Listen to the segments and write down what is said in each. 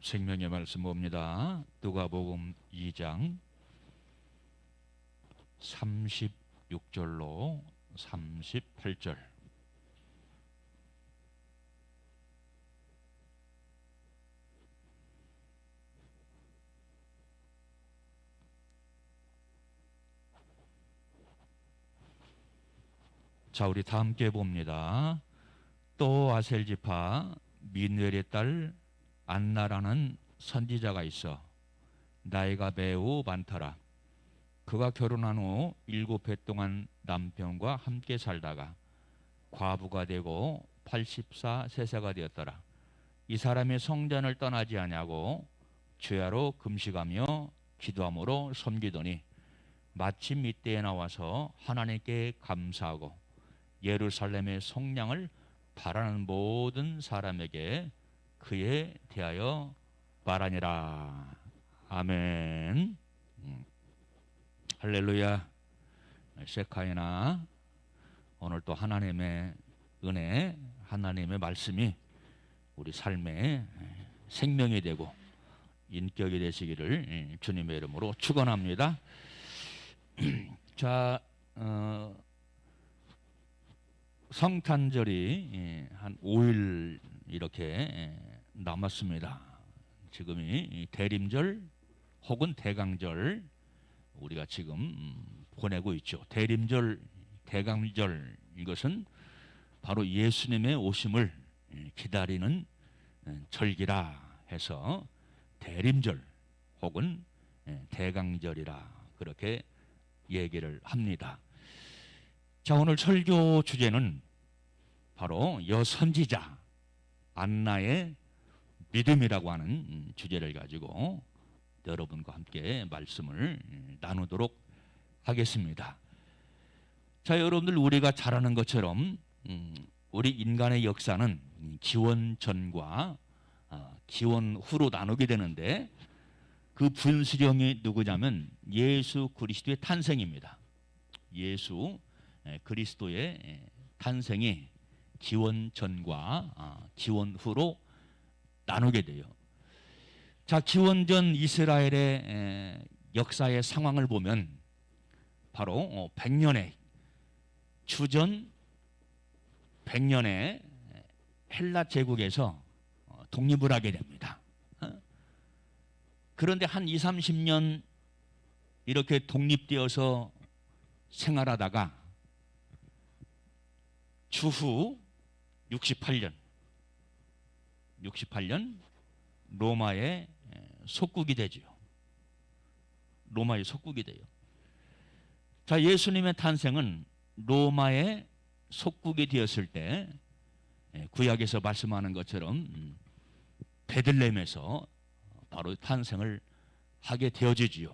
생명의 말씀 봅니다. 누가복음 2장 36절로 38절. 자, 우리 다 함께 봅니다. 또 아셀 지파 민웰의 딸 안나라는 선지자가 있어 나이가 매우 많더라. 그가 결혼한 후 7해 동안 남편과 함께 살다가 과부가 되고 84세가 되었더라. 이 사람이 성전을 떠나지 아니하고 주야로 금식하며 기도함으로 섬기더니 마침 이때에 나와서 하나님께 감사하고 예루살렘의 성량을 바라는 모든 사람에게 그에 대하여 말하니라. 아멘. 할렐루야. 세카이나, 오늘 또 하나님의 은혜, 하나님의 말씀이 우리 삶의 생명이 되고 인격이 되시기를 주님의 이름으로 축원합니다. 자, 성탄절이 한 5일 이렇게 남았습니다. 지금이 대림절 혹은 대강절 우리가 지금 보내고 있죠. 대림절, 대강절, 이것은 바로 예수님의 오심을 기다리는 절기라 해서 대림절 혹은 대강절이라 그렇게 얘기를 합니다. 자, 오늘 설교 주제는 바로 여선지자 안나의 믿음이라고 하는 주제를 가지고 여러분과 함께 말씀을 나누도록 하겠습니다. 자, 여러분들, 우리가 잘 아는 것처럼 우리 인간의 역사는 기원 전과 기원 후로 나누게 되는데, 그 분수령이 누구냐면 예수 그리스도의 탄생입니다. 예수 그리스도의 탄생이 기원 전과 기원 후로 나누게 돼요. 자, 기원 전 이스라엘의 역사의 상황을 보면 바로 100년의 주전 100년의 헬라 제국에서 독립을 하게 됩니다. 그런데 한 20, 30년 이렇게 독립되어서 생활하다가 주후 68년 로마의 속국이 되죠. 로마의 속국이 돼요. 자, 예수님의 탄생은 로마의 속국이 되었을 때 구약에서 말씀하는 것처럼 베들레헴에서 바로 탄생을 하게 되어지지요.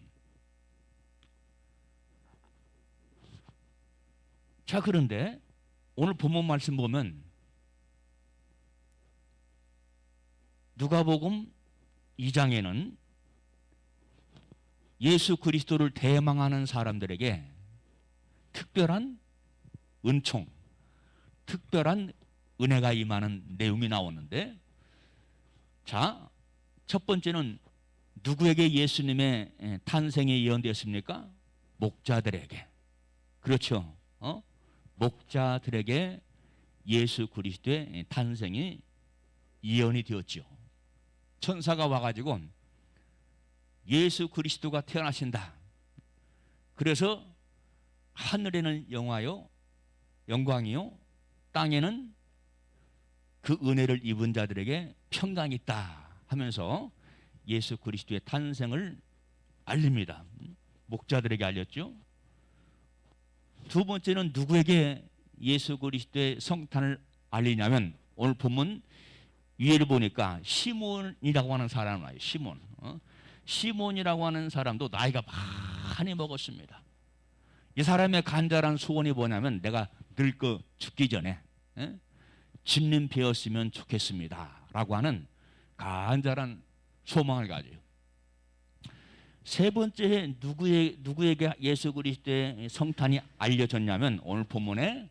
자, 그런데 오늘 본문 말씀 보면 누가복음 2장에는 예수 그리스도를 대망하는 사람들에게 특별한 은총, 특별한 은혜가 임하는 내용이 나오는데, 자, 첫 번째는 누구에게 예수님의 탄생이 예언되었습니까? 목자들에게. 그렇죠. 목자들에게 예수 그리스도의 탄생이 예언이 되었죠. 천사가 와가지고 예수 그리스도가 태어나신다. 그래서 하늘에는 영광이요, 땅에는 그 은혜를 입은 자들에게 평강이 있다 하면서 예수 그리스도의 탄생을 알립니다. 목자들에게 알렸죠. 두 번째는 누구에게 예수 그리스도의 성탄을 알리냐면, 오늘 본문 위에를 보니까 시몬이라고 하는 사람이 나와요. 시몬이라고 하는 사람도 나이가 많이 먹었습니다. 이 사람의 간절한 소원이 뭐냐면, 내가 늙어 죽기 전에 주님 뵈었으면 좋겠습니다 라고 하는 간절한 소망을 가져요. 세 번째, 누구에게 예수 그리스도의 성탄이 알려졌냐면, 오늘 본문의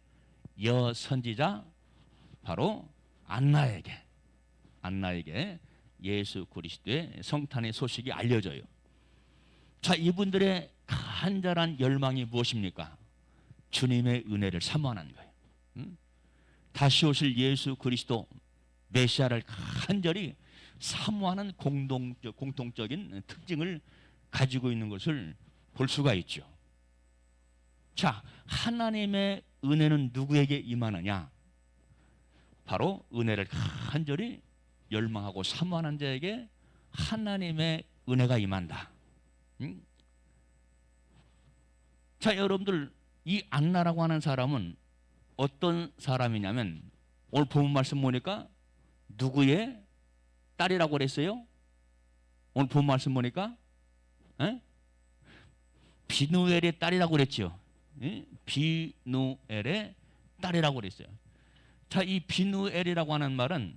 여선지자 바로 안나에게 예수 그리스도의 성탄의 소식이 알려져요. 자, 이분들의 간절한 열망이 무엇입니까? 주님의 은혜를 사모하는 거예요. 다시 오실 예수 그리스도 메시아를 간절히 사모하는 공통적인 특징을 가지고 있는 것을 볼 수가 있죠. 자, 하나님의 은혜는 누구에게 임하느냐? 바로 은혜를 간절히 열망하고 사모하는 자에게 하나님의 은혜가 임한다. 자, 여러분들, 이 안나라고 하는 사람은 어떤 사람이냐면 오늘 본문 말씀 보니까 누구의 딸이라고 그랬어요? 오늘 본문 말씀 보니까 비누엘의 딸이라고 그랬죠. 비누엘의 딸이라고 그랬어요. 자, 이 비누엘이라고 하는 말은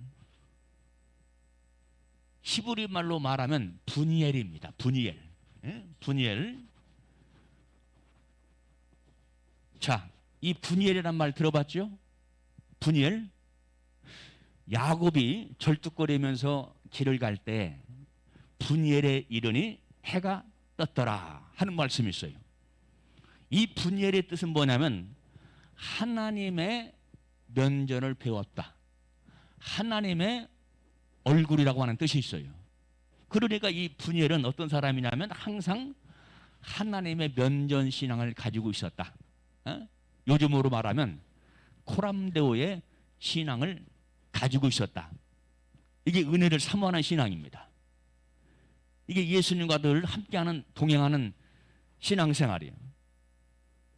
히브리 말로 말하면 분이엘입니다. 분이엘. 분이엘. 자, 이 분이엘이란 말 들어봤죠? 분이엘. 야곱이 절뚝거리면서 길을 갈 때 분이엘에 이르니 해가 떴더라 하는 말씀이 있어요. 이 분이엘의 뜻은 뭐냐면 하나님의 면전을 배웠다. 하나님의 얼굴이라고 하는 뜻이 있어요. 그러니까 이 분이엘은 어떤 사람이냐면 항상 하나님의 면전 신앙을 가지고 있었다. 요즘으로 말하면 코람데오의 신앙을 가지고 있었다. 이게 은혜를 사모하는 신앙입니다. 이게 예수님과 늘 함께하는 동행하는 신앙생활이에요.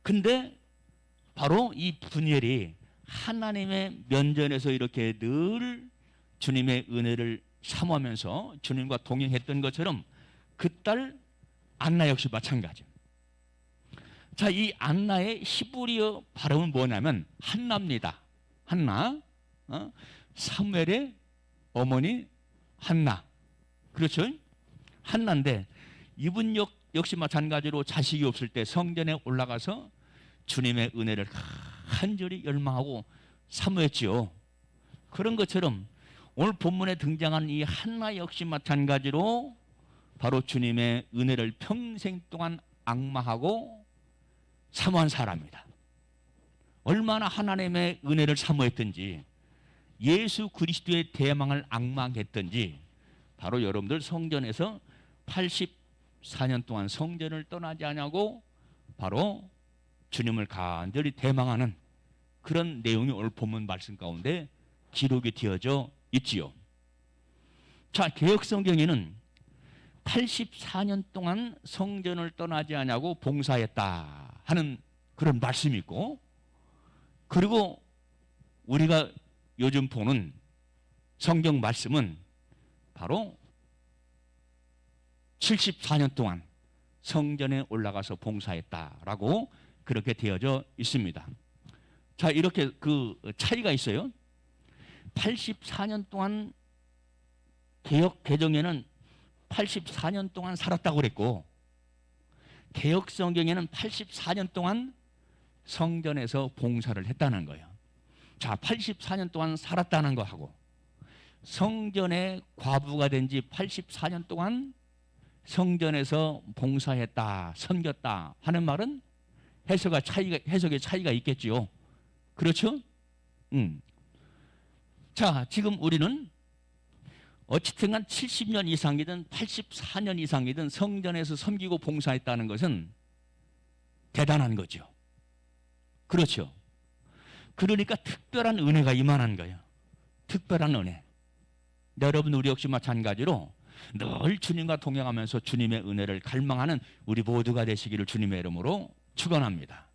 근데 바로 이 분이엘이 하나님의 면전에서 이렇게 늘 주님의 은혜를 사모하면서 주님과 동행했던 것처럼 그 딸 안나 역시 마찬가지예요. 자, 이 안나의 히브리어 발음은 뭐냐면 한나입니다. 한나. 사무엘의 어머니 한나. 그렇죠? 한나인데 이분 역시 마찬가지로 자식이 없을 때 성전에 올라가서 주님의 은혜를 간절히 열망하고 사모했지요. 그런 것처럼 오늘 본문에 등장한 이 한나 역시 마찬가지로 바로 주님의 은혜를 평생 동안 앙망하고 사모한 사람입니다. 얼마나 하나님의 은혜를 사모했든지 예수 그리스도의 대망을 앙망했든지 바로 여러분들 성전에서 84년 동안 성전을 떠나지 않냐고 바로 주님을 간절히 대망하는 그런 내용이 오늘 본문 말씀 가운데 기록이 되어져 있지요. 자, 개역성경에는 84년 동안 성전을 떠나지 않냐고 봉사했다 하는 그런 말씀이 있고, 그리고 우리가 요즘 보는 성경 말씀은 바로 74년 동안 성전에 올라가서 봉사했다라고 그렇게 되어져 있습니다. 자, 이렇게 그 차이가 있어요. 84년 동안 개역 개정에는 84년 동안 살았다고 그랬고, 개역 성경에는 84년 동안 성전에서 봉사를 했다는 거예요. 자, 84년 동안 살았다는 거하고 성전의 과부가 된 지 84년 동안 성전에서 봉사했다, 섬겼다 하는 말은 해석의 차이가 있겠지요. 그렇죠? 자, 지금 우리는 어쨌든 간 70년 이상이든 84년 이상이든 성전에서 섬기고 봉사했다는 것은 대단한 거죠. 그렇죠? 그러니까 특별한 은혜가 임한한 거예요. 특별한 은혜. 여러분, 우리 역시 마찬가지로 늘 주님과 동행하면서 주님의 은혜를 갈망하는 우리 모두가 되시기를 주님의 이름으로 축원합니다.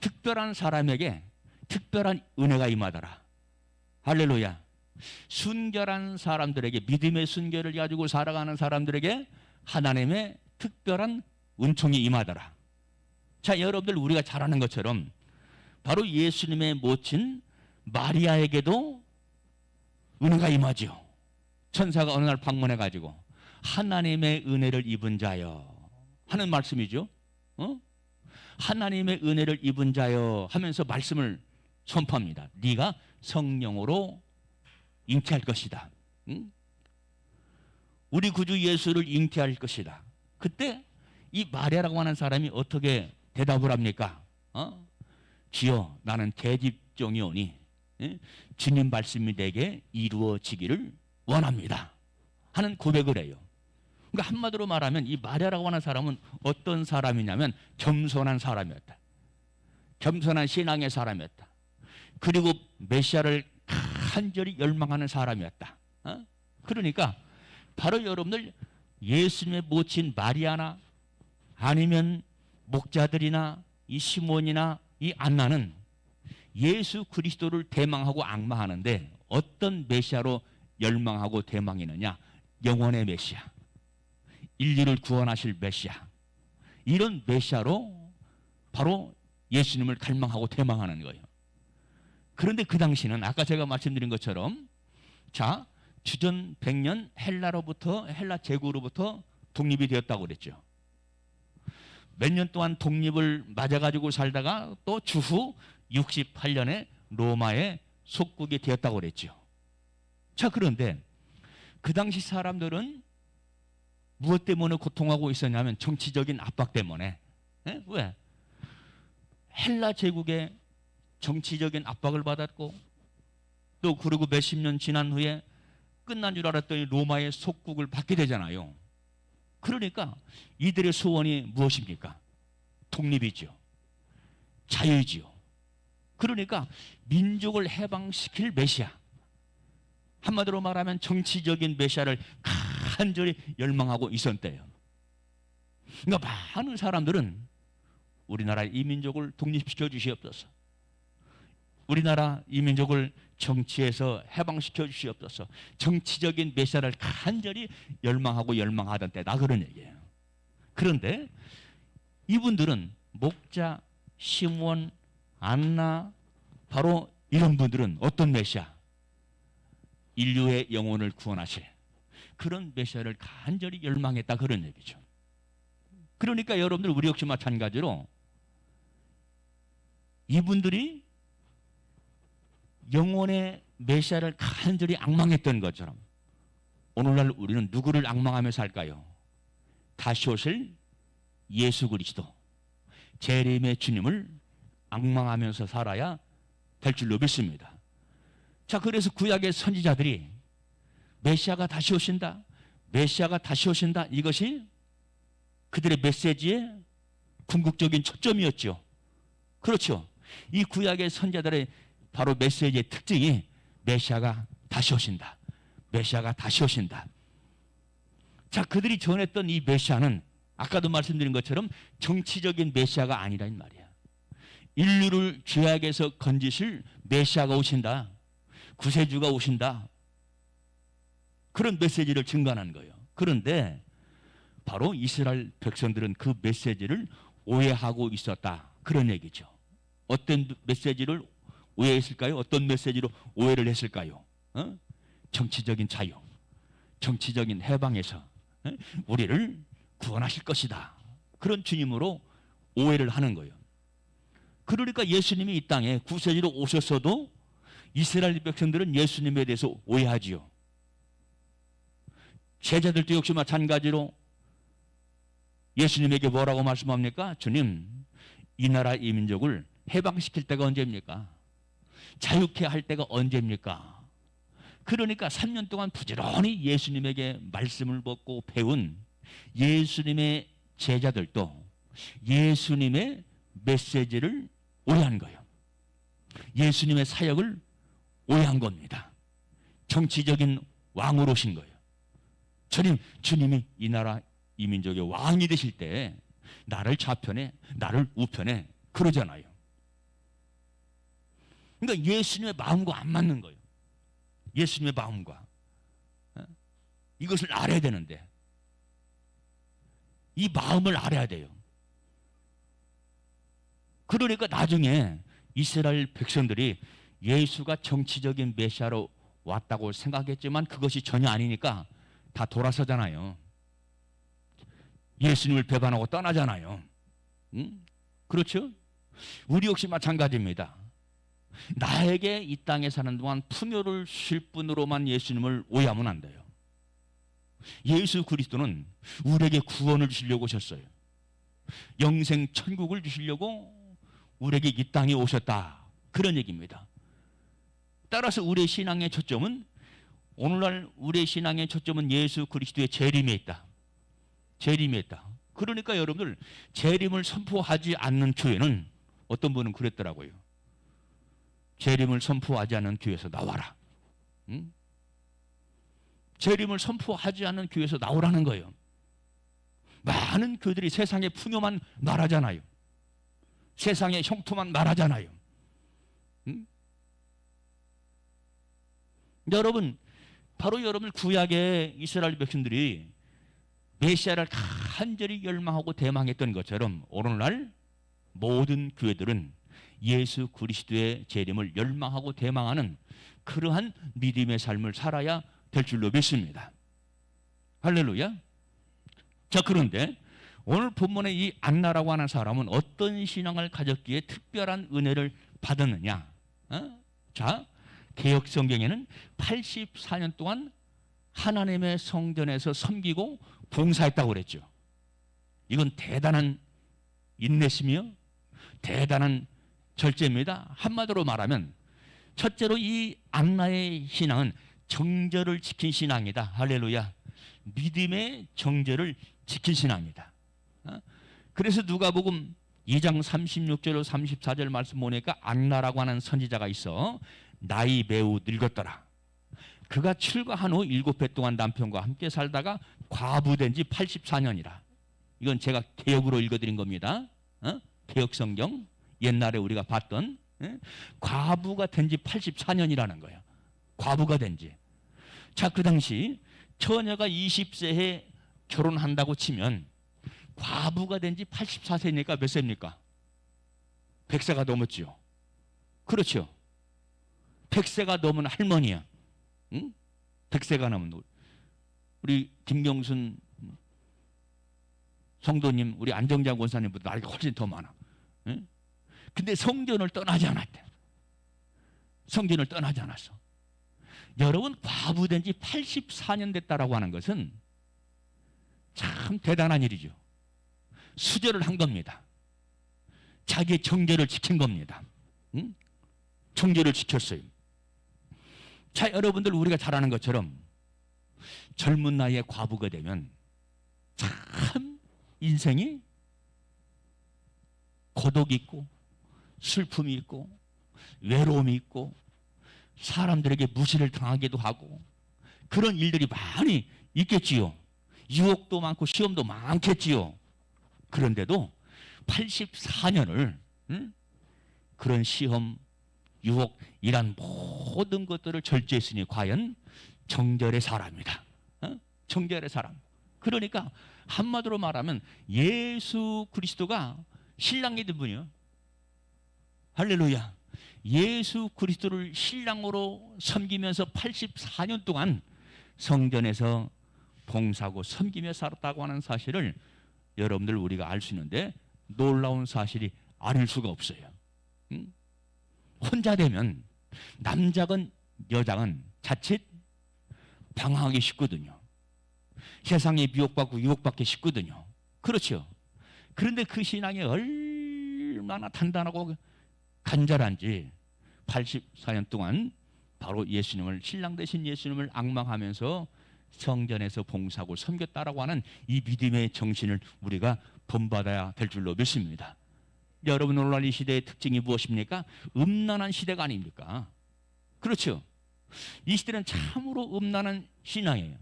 특별한 사람에게 특별한 은혜가 임하더라. 할렐루야. 순결한 사람들에게, 믿음의 순결을 가지고 살아가는 사람들에게 하나님의 특별한 은총이 임하더라. 자, 여러분들, 우리가 잘 아는 것처럼 바로 예수님의 모친 마리아에게도 은혜가 임하죠. 천사가 어느 날 방문해 가지고 하나님의 은혜를 입은 자여 하는 말씀이죠. 하나님의 은혜를 입은 자여 하면서 말씀을 선포합니다. 네가 성령으로 잉태할 것이다. 우리 구주 예수를 잉태할 것이다. 그때 이 마리아라고 하는 사람이 어떻게 대답을 합니까? 주여, 나는 대집종이오니 주님 말씀이 내게 이루어지기를 원합니다 하는 고백을 해요. 그러니까 한마디로 말하면 이 마리아라고 하는 사람은 어떤 사람이냐면 겸손한 사람이었다. 겸손한 신앙의 사람이었다. 그리고 메시아를 간절히 열망하는 사람이었다. 그러니까 바로 여러분들 예수님의 모친 마리아나 아니면 목자들이나 이 시몬이나 이 안나는 예수 그리스도를 대망하고 앙망하는데 어떤 메시아로 열망하고 대망했느냐? 영원의 메시아, 인류를 구원하실 메시아, 이런 메시아로 바로 예수님을 갈망하고 대망하는 거예요. 그런데 그 당시는 아까 제가 말씀드린 것처럼 자, 주전 100년 헬라 제국으로부터 독립이 되었다고 그랬죠. 몇 년 동안 독립을 맞아가지고 살다가 또 주후 68년에 로마의 속국이 되었다고 그랬죠. 자, 그런데 그 당시 사람들은 무엇 때문에 고통하고 있었냐면 정치적인 압박 때문에. 왜? 헬라 제국의 정치적인 압박을 받았고 또 그리고 몇십 년 지난 후에 끝난 줄 알았더니 로마의 속국을 받게 되잖아요. 그러니까 이들의 소원이 무엇입니까? 독립이죠. 자유지요. 그러니까 민족을 해방시킬 메시아, 한마디로 말하면 정치적인 메시아를 간절히 열망하고 있었던 때예요. 그러니까 많은 사람들은 우리나라 이 민족을 독립시켜 주시옵소서, 우리나라 이 민족을 정치에서 해방시켜 주시옵소서, 정치적인 메시아를 간절히 열망하던 때다, 그런 얘기예요. 그런데 이분들은 목자, 시몬, 안나, 바로 이런 분들은 어떤 메시아? 인류의 영혼을 구원하실 그런 메시아를 간절히 열망했다, 그런 얘기죠. 그러니까 여러분들 우리 역시 마찬가지로 이분들이 영혼의 메시아를 간절히 앙망했던 것처럼 오늘날 우리는 누구를 앙망하며 살까요? 다시 오실 예수 그리스도, 재림의 주님을 앙망하면서 살아야 될 줄로 믿습니다. 자, 그래서 구약의 선지자들이 메시아가 다시 오신다, 메시아가 다시 오신다, 이것이 그들의 메시지의 궁극적인 초점이었죠. 그렇죠. 이 구약의 선지자들의 바로 메시지의 특징이 메시아가 다시 오신다, 메시아가 다시 오신다. 자, 그들이 전했던 이 메시아는 아까도 말씀드린 것처럼 정치적인 메시아가 아니라 이 말이야. 인류를 죄악에서 건지실 메시아가 오신다, 구세주가 오신다, 그런 메시지를 증거하는 거예요. 그런데 바로 이스라엘 백성들은 그 메시지를 오해하고 있었다, 그런 얘기죠. 어떤 메시지를 오해했을까요? 어떤 메시지로 오해를 했을까요? 정치적인 자유, 정치적인 해방에서 우리를 구원하실 것이다, 그런 주님으로 오해를 하는 거예요. 그러니까 예수님이 이 땅에 구세주로 오셨어도 이스라엘 백성들은 예수님에 대해서 오해하지요. 제자들도 역시 마찬가지로 예수님에게 뭐라고 말씀합니까? 주님, 이 나라 이 민족을 해방시킬 때가 언제입니까? 자유케 할 때가 언제입니까? 그러니까 3년 동안 부지런히 예수님에게 말씀을 듣고 배운 예수님의 제자들도 예수님의 메시지를 오해한 거예요. 예수님의 사역을 오해한 겁니다. 정치적인 왕으로 오신 거예요. 주님이 이 나라 이 민족의 왕이 되실 때 나를 좌편에 나를 우편에 그러잖아요. 그러니까 예수님의 마음과 안 맞는 거예요. 예수님의 마음과. 이것을 알아야 되는데 이 마음을 알아야 돼요. 그러니까 나중에 이스라엘 백성들이 예수가 정치적인 메시아로 왔다고 생각했지만 그것이 전혀 아니니까 다 돌아서잖아요. 예수님을 배반하고 떠나잖아요. 그렇죠? 우리 역시 마찬가지입니다. 나에게 이 땅에 사는 동안 풍요를 쉴 뿐으로만 예수님을 오해하면 안 돼요. 예수 그리스도는 우리에게 구원을 주시려고 오셨어요. 영생 천국을 주시려고 우리에게 이 땅에 오셨다. 그런 얘기입니다. 따라서 우리의 신앙의 초점은, 오늘날 우리의 신앙의 초점은 예수 그리스도의 재림에 있다. 재림에 있다. 그러니까 여러분들, 재림을 선포하지 않는 교회는, 어떤 분은 그랬더라고요. 재림을 선포하지 않는 교회에서 나와라. 응? 재림을 선포하지 않는 교회에서 나오라는 거예요. 많은 교회들이 세상의 풍요만 말하잖아요. 세상의 형통만 말하잖아요. 응? 여러분, 바로 여러분 구약의 이스라엘 백성들이 메시아를 간절히 열망하고 대망했던 것처럼 오늘날 모든 교회들은 예수 그리스도의 재림을 열망하고 대망하는 그러한 믿음의 삶을 살아야 될 줄로 믿습니다. 할렐루야. 자, 그런데 오늘 본문의 이 안나라고 하는 사람은 어떤 신앙을 가졌기에 특별한 은혜를 받았느냐? 자, 개역 성경에는 84년 동안 하나님의 성전에서 섬기고 봉사했다고 그랬죠. 이건 대단한 인내심이요, 대단한 절제입니다. 한마디로 말하면 첫째로 이 안나의 신앙은 정절을 지킨 신앙이다. 할렐루야. 믿음의 정절을 지킨 신앙이다. 그래서 누가복음 2장 36절 34절 말씀 보니까 안나라고 하는 선지자가 있어 나이 매우 늙었더라. 그가 출가한 후 7해 동안 남편과 함께 살다가 과부된 지 84년이라. 이건 제가 개역으로 읽어드린 겁니다. 개역 성경 옛날에 우리가 봤던, 과부가 된 지 84년이라는 거예요. 과부가 된 지. 자, 그 당시 처녀가 20세에 결혼한다고 치면 과부가 된 지 84세니까 몇 세입니까? 100세가 넘었죠. 그렇죠. 100세가 넘은 할머니야. 응? 100세가 넘은 우리 김경순 성도님, 우리 안정자 권사님보다 나이가 훨씬 더 많아. 응? 근데 성전을 떠나지 않았대. 성전을 떠나지 않았어. 여러분, 과부된 지 84년 됐다라고 하는 것은 참 대단한 일이죠. 수절을 한 겁니다. 자기의 정죄를 지킨 겁니다. 응? 정죄를 지켰어요. 자, 여러분들, 우리가 잘 아는 것처럼 젊은 나이에 과부가 되면 참 인생이 고독이 있고 슬픔이 있고 외로움이 있고 사람들에게 무시를 당하기도 하고 그런 일들이 많이 있겠지요. 유혹도 많고 시험도 많겠지요. 그런데도 84년을 그런 시험, 유혹, 이란 모든 것들을 절제했으니 과연 정절의 사람이다. 정절의 사람. 그러니까 한마디로 말하면 예수 그리스도가 신랑이 된 분이요. 할렐루야. 예수 그리스도를 신랑으로 섬기면서 84년 동안 성전에서 봉사하고 섬기며 살았다고 하는 사실을 여러분들 우리가 알 수 있는데 놀라운 사실이 아닐 수가 없어요. 혼자 되면 남자건 여자건 자칫 방황하기 쉽거든요. 세상에 미혹받고 유혹받기 쉽거든요. 그렇죠. 그런데 그 신앙이 얼마나 단단하고 간절한지 84년 동안 바로 예수님을, 신랑 되신 예수님을 앙망하면서 성전에서 봉사하고 섬겼다라고 하는 이 믿음의 정신을 우리가 본받아야 될 줄로 믿습니다. 여러분, 오늘날 이 시대의 특징이 무엇입니까? 음란한 시대가 아닙니까? 그렇죠. 이 시대는 참으로 음란한 신앙이에요.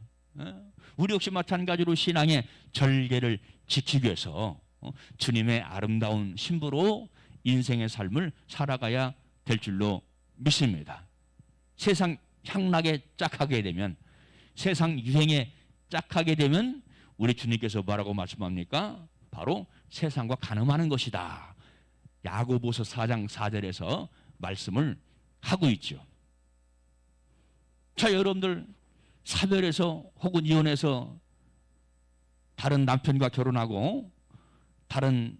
우리 역시 마찬가지로 신앙의 절개를 지키기 위해서 주님의 아름다운 신부로 인생의 삶을 살아가야 될 줄로 믿습니다. 세상 향락에 짝하게 되면, 세상 유행에 짝하게 되면 우리 주님께서 뭐라고 말씀합니까? 바로 세상과 간음하는 것이다. 야고보서 4장 4절에서 말씀을 하고 있죠. 자, 여러분들, 사별해서 혹은 이혼해서 다른 남편과 결혼하고 다른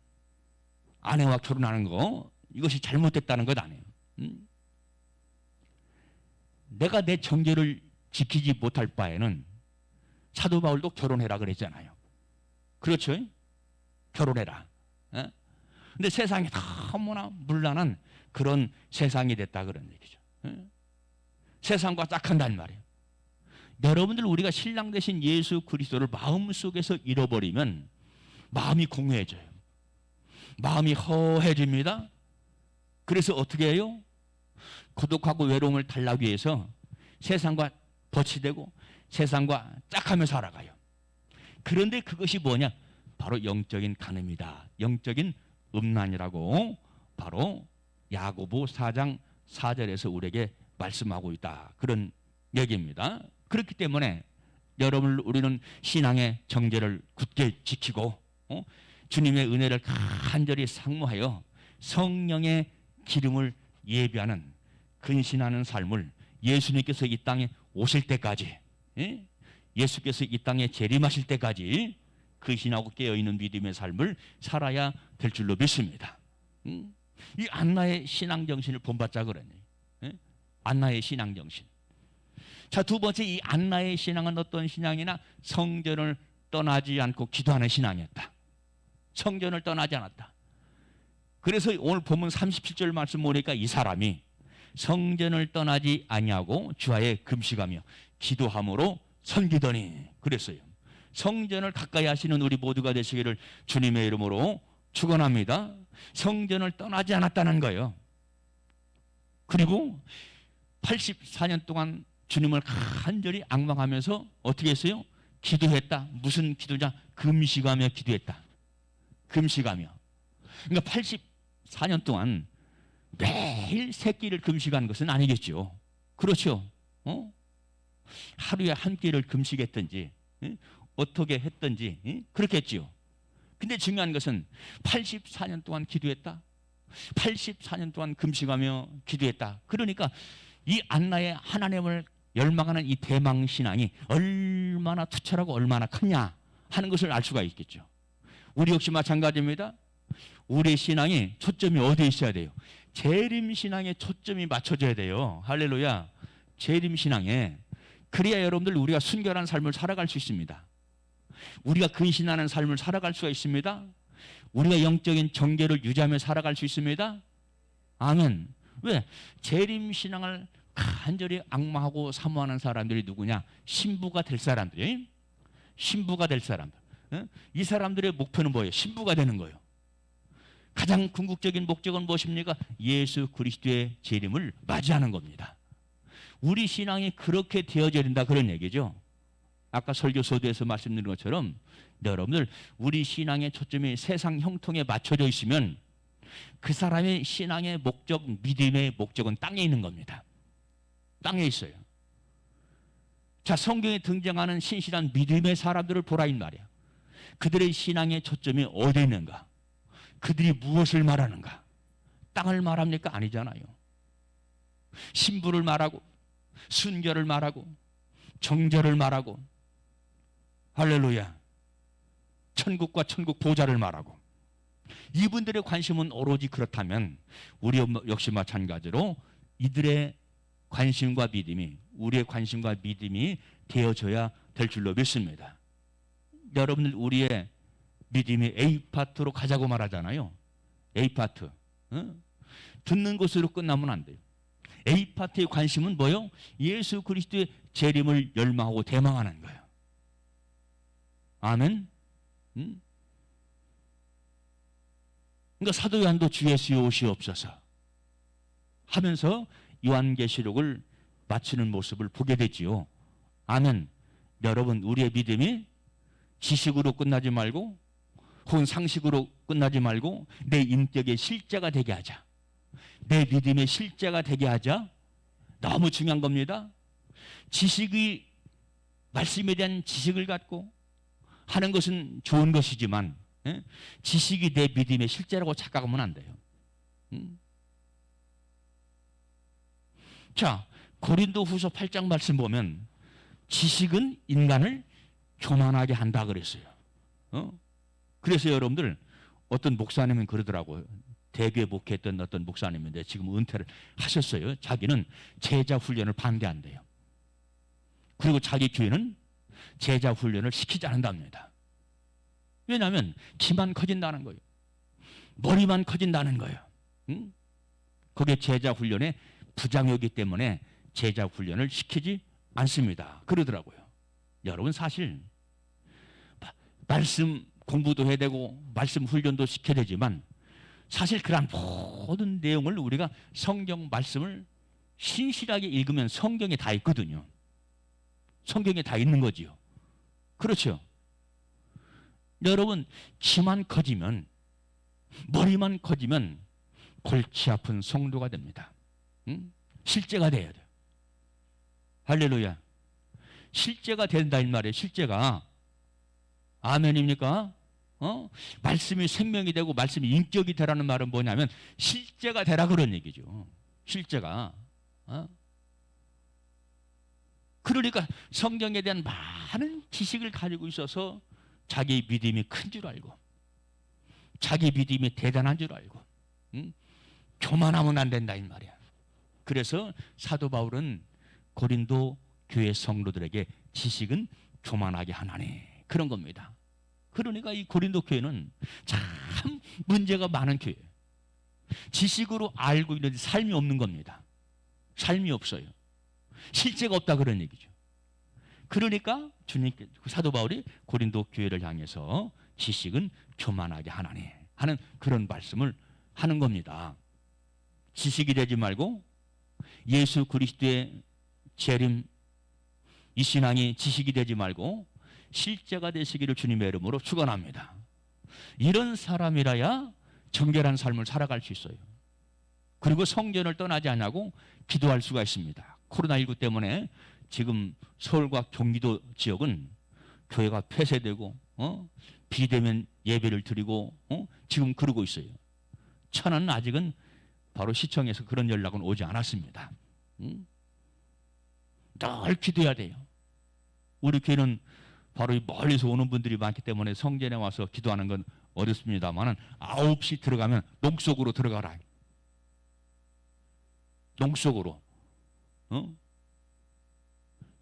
아내와 결혼하는 거, 이것이 잘못됐다는 것 아니에요. 내가 내 정죄를 지키지 못할 바에는 사도 바울도 결혼해라 그랬잖아요. 그렇죠? 결혼해라. 예? 근데 세상이 너무나 문란한 그런 세상이 됐다 그런 얘기죠. 예? 세상과 짝한단 말이에요. 여러분들 우리가 신랑 되신 예수 그리스도를 마음속에서 잃어버리면 마음이 공허해져요. 마음이 허해집니다. 그래서 어떻게 해요? 고독하고 외로움을 달라기 위해서 세상과 버치되고 세상과 짝하며 살아가요. 그런데 그것이 뭐냐? 바로 영적인 간음이다. 영적인 음란이라고 바로 야고보 4장 4절에서 우리에게 말씀하고 있다. 그런 얘기입니다. 그렇기 때문에 여러분 우리는 신앙의 정죄를 굳게 지키고 주님의 은혜를 간절히 상무하여 성령의 기름을 예비하는 근신하는 삶을 예수님께서 이 땅에 오실 때까지 예수께서 이 땅에 재림하실 때까지 근신하고 깨어있는 믿음의 삶을 살아야 될 줄로 믿습니다. 이 안나의 신앙정신을 본받자 그러네요. 안나의 신앙정신. 자, 두 번째 이 안나의 신앙은 어떤 신앙이나 성전을 떠나지 않고 기도하는 신앙이었다. 성전을 떠나지 않았다. 그래서 오늘 본문 37절 말씀 보니까 이 사람이 성전을 떠나지 아니하고 주하에 금식하며 기도함으로 섬기더니 그랬어요. 성전을 가까이 하시는 우리 모두가 되시기를 주님의 이름으로 축원합니다. 성전을 떠나지 않았다는 거예요. 그리고 84년 동안 주님을 간절히 앙망하면서 어떻게 했어요? 기도했다. 무슨 기도냐? 금식하며 기도했다. 금식하며. 그러니까 84년 동안 매일 세 끼를 금식한 것은 아니겠죠. 그렇죠. 하루에 한 끼를 금식했든지 어떻게 했든지 그렇겠지요. 근데 중요한 것은 84년 동안 기도했다. 84년 동안 금식하며 기도했다. 그러니까 이 안나의 하나님을 열망하는 이 대망신앙이 얼마나 투철하고 얼마나 크냐 하는 것을 알 수가 있겠죠. 우리 역시 마찬가지입니다. 우리의 신앙이 초점이 어디에 있어야 돼요? 재림신앙에 초점이 맞춰져야 돼요. 할렐루야. 재림신앙에. 그래야 여러분들 우리가 순결한 삶을 살아갈 수 있습니다. 우리가 근신하는 삶을 살아갈 수가 있습니다. 우리가 영적인 정죄를 유지하며 살아갈 수 있습니다. 아멘. 왜? 재림신앙을 간절히 앙망하고 사모하는 사람들이 누구냐? 신부가 될 사람들이. 신부가 될 사람들. 이 사람들의 목표는 뭐예요? 신부가 되는 거예요. 가장 궁극적인 목적은 무엇입니까? 예수 그리스도의 재림을 맞이하는 겁니다. 우리 신앙이 그렇게 되어져야 된다 그런 얘기죠. 아까 설교 소도에서 말씀드린 것처럼 여러분들 우리 신앙의 초점이 세상 형통에 맞춰져 있으면 그 사람의 신앙의 목적, 믿음의 목적은 땅에 있는 겁니다. 땅에 있어요. 자, 성경에 등장하는 신실한 믿음의 사람들을 보라 이 말이야. 그들의 신앙의 초점이 어디에 있는가? 그들이 무엇을 말하는가? 땅을 말합니까? 아니잖아요. 신부를 말하고 순결을 말하고 정죄를 말하고 할렐루야. 천국과 천국 보좌를 말하고 이분들의 관심은 오로지 그렇다면 우리 역시 마찬가지로 이들의 관심과 믿음이 우리의 관심과 믿음이 되어져야 될 줄로 믿습니다. 여러분들 우리의 믿음이 A파트로 가자고 말하잖아요. A파트. 듣는 것으로 끝나면 안 돼요. A파트의 관심은 뭐요? 예수 그리스도의 재림을 열망하고 대망하는 거예요. 아멘. 그러니까 사도 요한도 주 예수여 오시옵소서 하면서 요한계시록을 마치는 모습을 보게 되지요. 아멘. 여러분 우리의 믿음이 지식으로 끝나지 말고 혹은 상식으로 끝나지 말고 내 인격의 실제가 되게 하자. 내 믿음의 실제가 되게 하자. 너무 중요한 겁니다. 지식이 말씀에 대한 지식을 갖고 하는 것은 좋은 것이지만 지식이 내 믿음의 실제라고 착각하면 안 돼요. 자, 고린도후서 8장 말씀 보면 지식은 인간을 교만하게 한다 그랬어요. 그래서 여러분들 어떤 목사님은 그러더라고요. 대개 목회했던 어떤 목사님인데 지금 은퇴를 하셨어요. 자기는 제자 훈련을 반대한대요. 그리고 자기 교회는 제자 훈련을 시키지 않는답니다. 왜냐하면 키만 커진다는 거예요. 머리만 커진다는 거예요. 응? 그게 제자 훈련의 부장이기 때문에 제자 훈련을 시키지 않습니다. 그러더라고요. 여러분, 사실 말씀 공부도 해야 되고 말씀 훈련도 시켜야 되지만 사실 그런 모든 내용을 우리가 성경 말씀을 신실하게 읽으면 성경에 다 있거든요. 성경에 다 있는 거지요. 그렇죠? 여러분, 키만 커지면, 머리만 커지면 골치 아픈 성도가 됩니다. 응? 실제가 돼야 돼요. 할렐루야. 실제가 된다 이 말이에요. 실제가. 아멘입니까? 말씀이 생명이 되고 말씀이 인격이 되라는 말은 뭐냐면 실제가 되라 그런 얘기죠. 실제가. 그러니까 성경에 대한 많은 지식을 가지고 있어서 자기 믿음이 큰 줄 알고 자기 믿음이 대단한 줄 알고 교만하면 안 된다 이 말이야. 그래서 사도 바울은 고린도 교회 성도들에게 지식은 교만하게 하나니 그런 겁니다. 그러니까 이 고린도 교회는 참 문제가 많은 교회예요. 지식으로 알고 있는데 삶이 없는 겁니다. 삶이 없어요. 실제가 없다 그런 얘기죠. 그러니까 주님께 사도 바울이 고린도 교회를 향해서 지식은 교만하게 하나니 하는 그런 말씀을 하는 겁니다. 지식이 되지 말고 예수 그리스도의 재림 이 신앙이 지식이 되지 말고 실제가 되시기를 주님의 이름으로 축원합니다. 이런 사람이라야 정결한 삶을 살아갈 수 있어요. 그리고 성전을 떠나지 않냐고 기도할 수가 있습니다. 코로나19 때문에 지금 서울과 경기도 지역은 교회가 폐쇄되고 비대면 예배를 드리고 지금 그러고 있어요. 천안은 아직은 바로 시청에서 그런 연락은 오지 않았습니다. 늘 기도해야 돼요. 우리 교회는 바로 멀리서 오는 분들이 많기 때문에 성전에 와서 기도하는 건 어렵습니다만 9시 들어가면 농속으로 들어가라. 농속으로.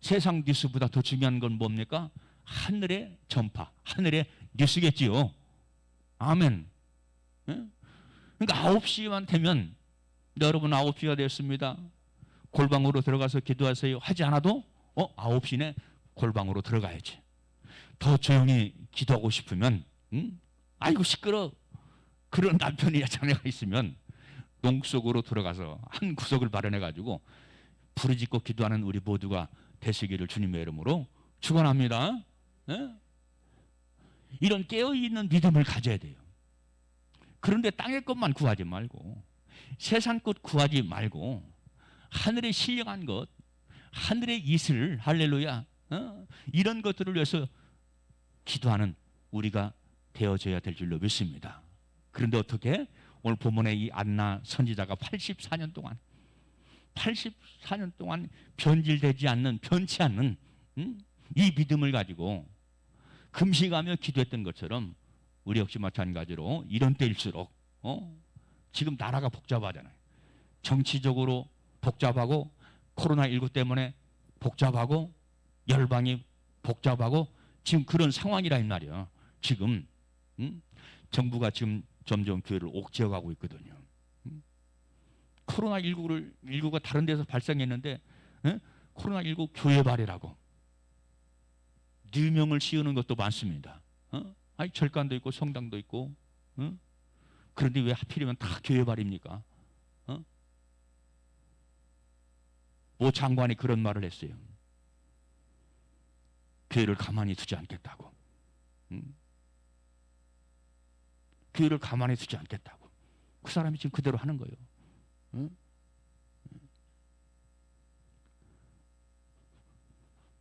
세상 뉴스보다 더 중요한 건 뭡니까? 하늘의 전파, 하늘의 뉴스겠지요. 아멘. 그러니까 9시만 되면 여러분 9시가 됐습니다. 골방으로 들어가서 기도하세요. 하지 않아도 9시내 골방으로 들어가야지. 더 조용히 기도하고 싶으면 아이고 시끄러. 그런 남편이야 자녀가 있으면 농 속으로 들어가서 한 구석을 마련해 가지고 부르짖고 기도하는 우리 모두가 되시기를 주님의 이름으로 축원합니다. 이런 깨어있는 믿음을 가져야 돼요. 그런데 땅의 것만 구하지 말고 세상 것 구하지 말고 하늘의 신령한 것, 하늘의 이슬, 할렐루야, 이런 것들을 위해서 기도하는 우리가 되어져야 될 줄로 믿습니다. 그런데 어떻게? 오늘 본문의 이 안나 선지자가 84년 동안 변질되지 않는, 변치 않는 이 믿음을 가지고 금식하며 기도했던 것처럼 우리 역시 마찬가지로 이런 때일수록 지금 나라가 복잡하잖아요. 정치적으로 복잡하고 코로나19 때문에 복잡하고 열방이 복잡하고 지금 그런 상황이라 이 말이야. 지금 정부가 지금 점점 교회를 옥죄어가고 있거든요. 코로나19가 다른 데서 발생했는데 코로나19 교회 발해라고 누명을 씌우는 것도 많습니다. 아니 절간도 있고 성당도 있고 그런데 왜 하필이면 다 교회 발입니까? 모 장관이 그런 말을 했어요. 교회를 가만히 두지 않겠다고. 교회를 가만히 두지 않겠다고. 그 사람이 지금 그대로 하는 거예요.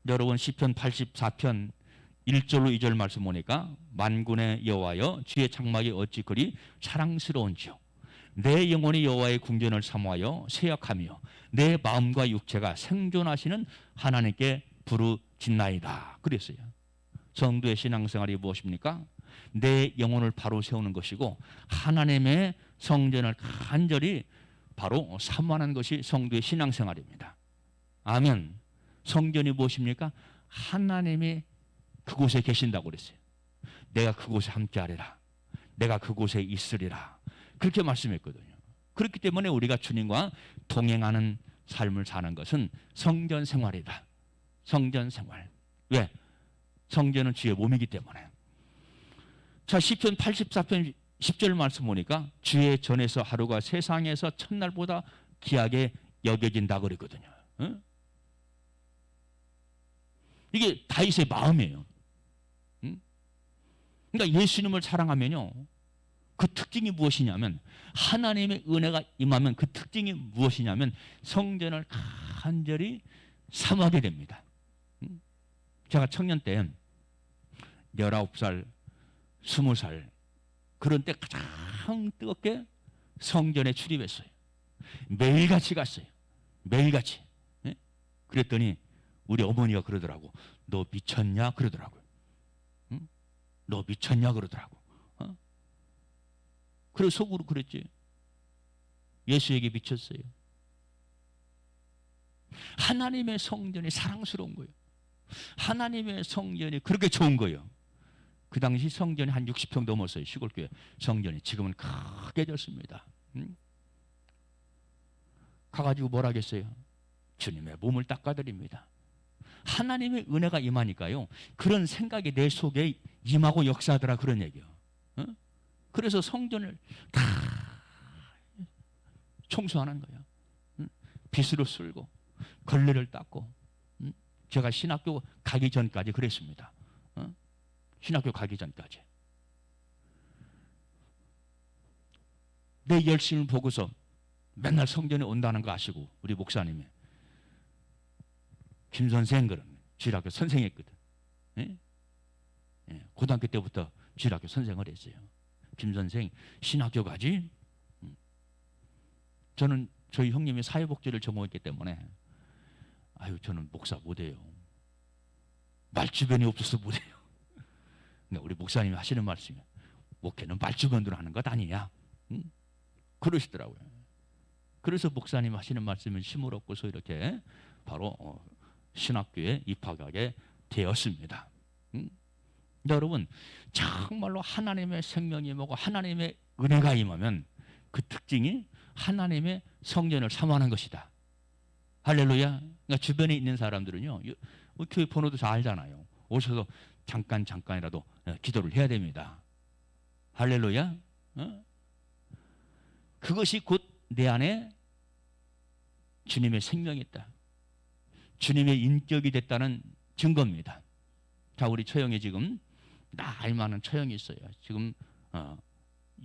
여러분 시편 84편 1절로 2절 말씀 보니까 만군의 여호와여 주의 장막이 어찌 그리 사랑스러운지요. 내 영혼이 여호와의 궁전을 사모하여 세역하며 내 마음과 육체가 생존하시는 하나님께 부르짖나이다. 그랬어요. 성도의 신앙생활이 무엇입니까? 내 영혼을 바로 세우는 것이고 하나님의 성전을 간절히 바로 사모하는 것이 성도의 신앙생활입니다. 아멘. 성전이 무엇입니까? 하나님의 그곳에 계신다고 그랬어요. 내가 그곳에 함께하리라. 내가 그곳에 있으리라. 그렇게 말씀했거든요. 그렇기 때문에 우리가 주님과 동행하는 삶을 사는 것은 성전 생활이다. 성전 생활. 왜? 성전은 주의 몸이기 때문에. 자, 시편 84편 10절 말씀 보니까 주의 전에서 하루가 세상에서 첫날보다 귀하게 여겨진다 그러거든요. 응? 이게 다윗의 마음이에요. 응? 그러니까 예수님을 사랑하면요, 그 특징이 무엇이냐면, 하나님의 은혜가 임하면 그 특징이 무엇이냐면 성전을 간절히 사모하게 됩니다. 제가 청년 때 19살, 20살 그런 때 가장 뜨겁게 성전에 출입했어요. 매일같이 갔어요. 매일같이. 그랬더니 우리 어머니가 그러더라고. 너 미쳤냐? 그러더라고요. 응? 너 미쳤냐? 그러더라고. 그래서 속으로 그랬지. 예수에게 미쳤어요. 하나님의 성전이 사랑스러운 거예요. 하나님의 성전이 그렇게 좋은 거예요. 그 당시 성전이 한 60평 넘었어요. 시골교회 성전이. 지금은 크게 졌습니다. 응? 가가지고 뭘 하겠어요? 주님의 몸을 닦아드립니다. 하나님의 은혜가 임하니까요, 그런 생각이 내 속에 임하고 역사하더라, 그런 얘기요. 어? 그래서 성전을 다 청소하는 거예요. 응? 빗으로 쓸고 걸레를 닦고. 응? 제가 신학교 가기 전까지 그랬습니다. 어? 신학교 가기 전까지. 내 열심을 보고서 맨날 성전에 온다는 거 아시고, 우리 목사님이 김 선생, 그런 주일학교 선생했거든. 예? 예, 고등학교 때부터 주일학교 선생을 했어요. 김 선생, 신학교 가지? 저는 저희 형님이 사회복지를 전공했기 때문에, 아유, 저는 목사 못해요. 말주변이 없어서 못해요. 그러니까 우리 목사님이 하시는 말씀이, 목회는 말주변으로 하는 것 아니냐? 응? 그러시더라고요. 그래서 목사님 하시는 말씀은 힘을 얻고서 이렇게 바로 신학교에 입학하게 되었습니다. 여러분, 정말로 하나님의 생명이 뭐고 하나님의 은혜가 임하면 그 특징이 하나님의 성전을 사모하는 것이다. 할렐루야. 그러니까 주변에 있는 사람들은요, 교회 번호도 잘 알잖아요. 오셔서 잠깐이라도 기도를 해야 됩니다. 할렐루야. 그것이 곧 내 안에 주님의 생명이 있다, 주님의 인격이 됐다는 증거입니다. 자, 우리 처형이 지금 나이 많은 처형이 있어요. 지금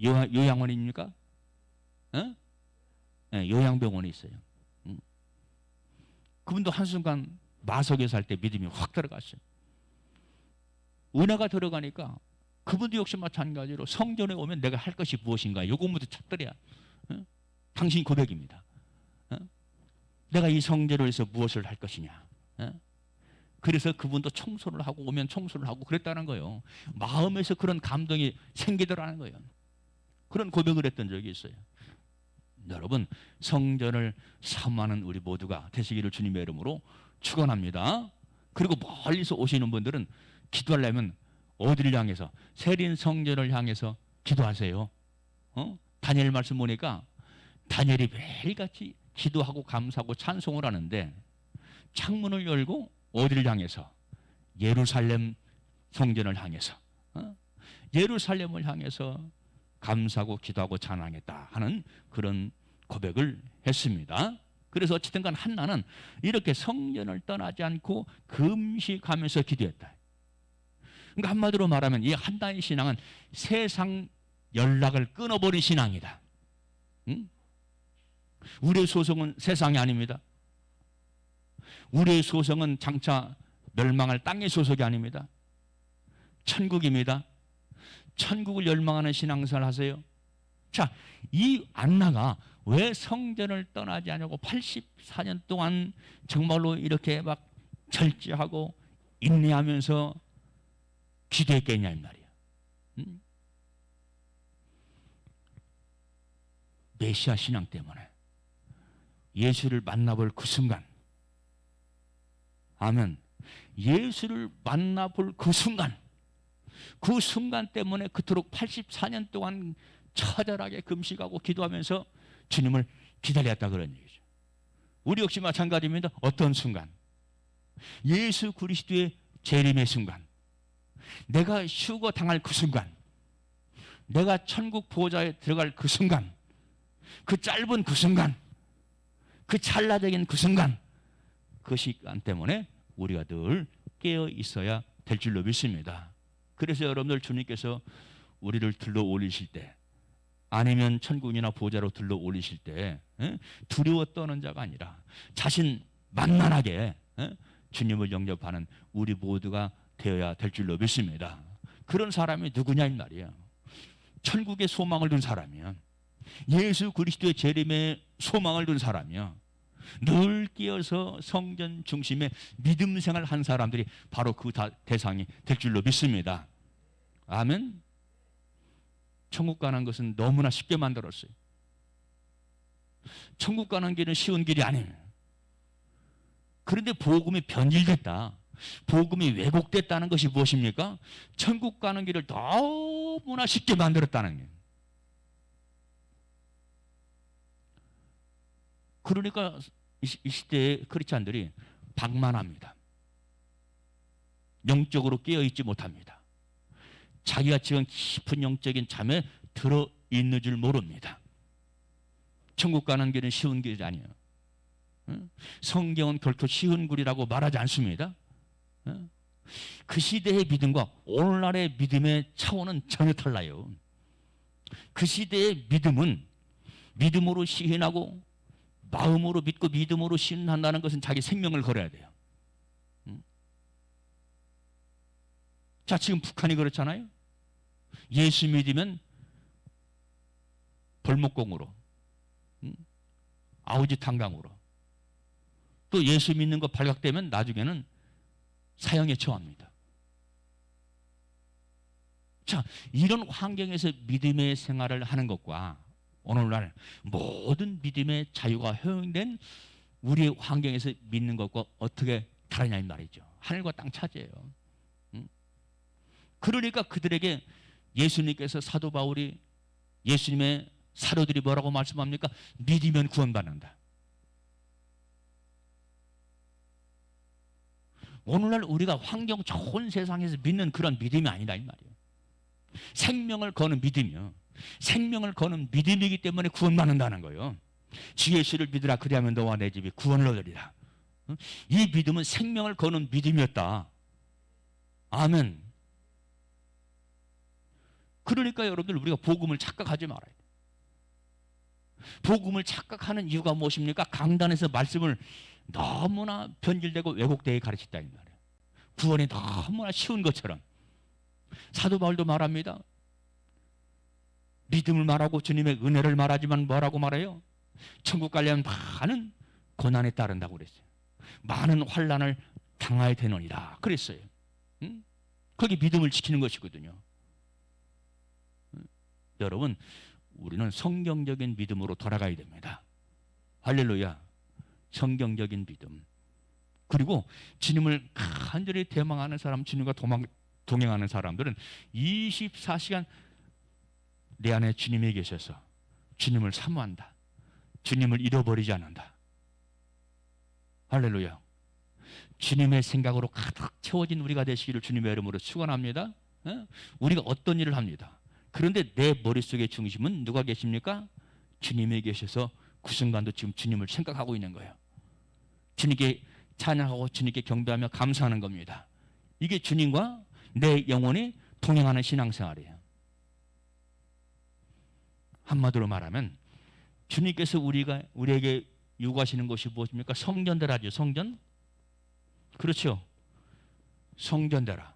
요양원입니까? 네, 요양병원에 있어요. 그분도 한순간 마석에 살 때 믿음이 확 들어갔어요. 은혜가 들어가니까 그분도 역시 마찬가지로 성전에 오면 내가 할 것이 무엇인가, 요거부터 찾더래야. 당신 고백입니다. 내가 이 성전을 위해서 무엇을 할 것이냐. 그래서 그분도 청소를 하고 오면 청소를 하고 그랬다는 거예요. 마음에서 그런 감동이 생기더라는 거예요. 그런 고백을 했던 적이 있어요. 여러분, 성전을 사모하는 우리 모두가 되시기를 주님의 이름으로 축원합니다. 그리고 멀리서 오시는 분들은 기도하려면 어디를 향해서? 세린 성전을 향해서 기도하세요. 다니엘 말씀 보니까 다니엘이 매일같이 기도하고 감사하고 찬송을 하는데, 창문을 열고 어디를 향해서? 예루살렘 성전을 향해서. 예루살렘을 향해서 감사하고 기도하고 찬양했다 하는 그런 고백을 했습니다. 그래서 어쨌든 간 한나는 이렇게 성전을 떠나지 않고 금식하면서 기도했다. 그러니까 한마디로 말하면 이 한나의 신앙은 세상 연락을 끊어버린 신앙이다. 응? 우리의 소속은 세상이 아닙니다. 우리의 소속은 장차 멸망할 땅의 소속이 아닙니다. 천국입니다. 천국을 열망하는 신앙생활 하세요. 자, 이 안나가 왜 성전을 떠나지 않냐고 84년 동안 정말로 이렇게 막 절제하고 인내하면서 기도했겠냐 이 말이야. 메시아 신앙 때문에 예수를 만나볼 그 순간, 아멘, 예수를 만나볼 그 순간, 그 순간 때문에 그토록 84년 동안 처절하게 금식하고 기도하면서 주님을 기다렸다 그런 얘기죠. 우리 역시 마찬가지입니다. 어떤 순간? 예수 그리스도의 재림의 순간, 내가 휴거 당할 그 순간, 내가 천국 보좌에 들어갈 그 순간, 그 짧은 그 순간, 그 찰나적인 그 순간, 그 시간 때문에 우리가 늘 깨어 있어야 될 줄로 믿습니다. 그래서 여러분들 주님께서 우리를 들러 올리실 때, 아니면 천국이나 보좌로 들러 올리실 때 두려워 떠는 자가 아니라 자신 만만하게 주님을 영접하는 우리 모두가 되어야 될 줄로 믿습니다. 그런 사람이 누구냐 이 말이에요. 천국의 소망을 둔 사람이야. 예수 그리스도의 재림의 소망을 둔 사람이야. 늘 끼어서 성전 중심의 믿음 생활 한 사람들이 바로 그 대상이 될 줄로 믿습니다. 아멘. 천국 가는 것은 너무나 쉽게 만들었어요. 천국 가는 길은 쉬운 길이 아니에요. 그런데 복음이 변질됐다, 복음이 왜곡됐다는 것이 무엇입니까? 천국 가는 길을 너무나 쉽게 만들었다는 거예요. 그러니까 이 시대의 크리스찬들이 방만합니다. 영적으로 깨어있지 못합니다. 자기가 지금 깊은 영적인 잠에 들어있는 줄 모릅니다. 천국 가는 길은 쉬운 길이 아니에요. 성경은 결코 쉬운 길이라고 말하지 않습니다. 그 시대의 믿음과 오늘날의 믿음의 차원은 전혀 달라요. 그 시대의 믿음은 믿음으로 시인하고 마음으로 믿고 믿음으로 신한다는 것은 자기 생명을 걸어야 돼요. 자, 지금 북한이 그렇잖아요. 예수 믿으면 벌목공으로, 아우지 탄강으로, 또 예수 믿는 거 발각되면 나중에는 사형에 처합니다. 자, 이런 환경에서 믿음의 생활을 하는 것과 오늘날 모든 믿음의 자유가 허용된 우리의 환경에서 믿는 것과 어떻게 다르냐 이 말이죠. 하늘과 땅 차지예요. 그러니까 그들에게 예수님께서, 사도 바울이, 예수님의 사도들이 뭐라고 말씀합니까? 믿으면 구원받는다. 오늘날 우리가 환경 좋은 세상에서 믿는 그런 믿음이 아니다 이 말이에요. 생명을 거는 믿음이요, 생명을 거는 믿음이기 때문에 구원받는다는 거예요. 주 예수를 믿으라, 그리하면 너와 내 집이 구원을 얻으리라. 이 믿음은 생명을 거는 믿음이었다. 아멘. 그러니까 여러분들, 우리가 복음을 착각하지 말아야 돼요. 복음을 착각하는 이유가 무엇입니까? 강단에서 말씀을 너무나 변질되고 왜곡되게 가르쳤다 이 말이에요. 구원이 너무나 쉬운 것처럼. 사도 바울도 말합니다. 믿음을 말하고 주님의 은혜를 말하지만 뭐라고 말해요? 천국 가려면 많은 고난에 따른다고 그랬어요. 많은 환난을 당해야 되느니라 그랬어요. 그게 믿음을 지키는 것이거든요. 여러분, 우리는 성경적인 믿음으로 돌아가야 됩니다. 할렐루야. 성경적인 믿음. 그리고 주님을 간절히 대망하는 사람, 주님과 동행하는 사람들은 24시간 내 안에 주님이 계셔서 주님을 사모한다. 주님을 잃어버리지 않는다. 할렐루야. 주님의 생각으로 가득 채워진 우리가 되시기를 주님의 이름으로 축원합니다. 우리가 어떤 일을 합니다. 그런데 내 머릿속의 중심은 누가 계십니까? 주님이 계셔서 그 순간도 지금 주님을 생각하고 있는 거예요. 주님께 찬양하고 주님께 경배하며 감사하는 겁니다. 이게 주님과 내 영혼이 동행하는 신앙생활이에요. 한마디로 말하면 주님께서 우리에게 요구하시는 것이 무엇입니까? 성전되라죠. 성전? 그렇죠. 성전되라.